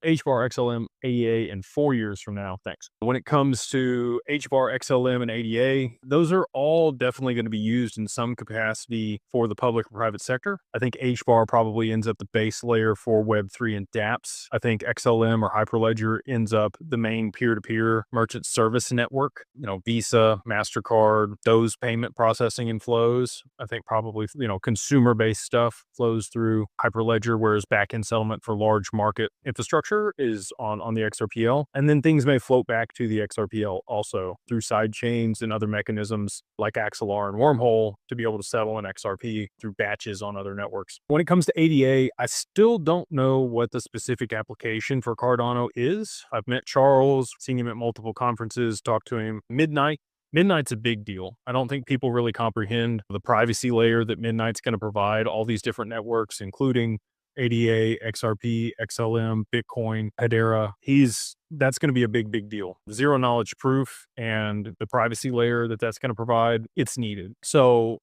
HBAR, XLM, ADA in 4 years from now? Thanks. When it comes to HBAR, XLM, and ADA, those are all definitely going to be used in some capacity for the public and private sector. I think HBAR probably ends up the base layer for Web3 and dApps. I think XLM or Hyperledger ends up the main peer-to-peer merchant service network. Visa, MasterCard, those payment processing and flows. I think probably, consumer-based stuff flows through Hyperledger, whereas backend settlement for large market infrastructure is on the XRPL. And then things may float back to the XRPL also through side chains and other mechanisms like Axelar and Wormhole to be able to settle an XRP through batches on other networks. When it comes to ADA, I still don't know what the specific application for Cardano is. I've met Charles, seen him at multiple conferences, talked to him. Midnight's a big deal. I don't think people really comprehend the privacy layer that Midnight's going to provide all these different networks, including ADA, XRP, XLM, Bitcoin, Hedera. That's going to be a big, big deal. Zero knowledge proof and the privacy layer that's going to provide, it's needed. So,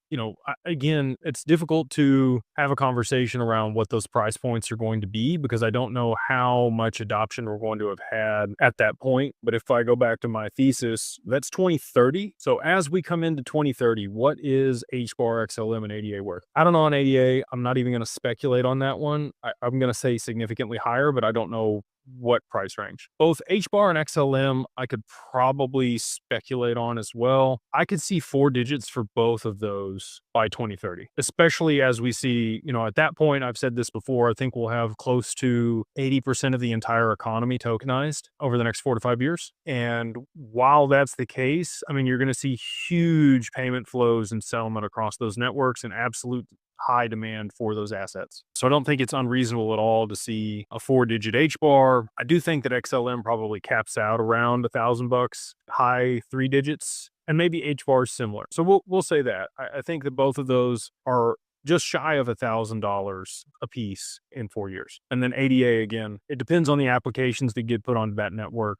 again, it's difficult to have a conversation around what those price points are going to be because I don't know how much adoption we're going to have had at that point. But if I go back to my thesis, that's 2030. So as we come into 2030, what is HBAR, XLM, and ADA worth? I don't know on ADA. I'm not even going to speculate on that one. I'm going to say significantly higher, but I don't know what price range. Both HBAR and XLM, I could probably speculate on as well. I could see 4 digits for both of those by 2030, especially as we see, at that point, I've said this before, I think we'll have close to 80% of the entire economy tokenized over the next 4 to 5 years. And while that's the case, you're going to see huge payment flows and settlement across those networks and absolute high demand for those assets. So I don't think it's unreasonable at all to see a 4-digit HBAR. I do think that XLM probably caps out around $1,000, high 3 digits, and maybe HBAR is similar. So we'll say that. I think that both of those are just shy of $1,000 a piece in 4 years. And then ADA, again, it depends on the applications that get put onto that network.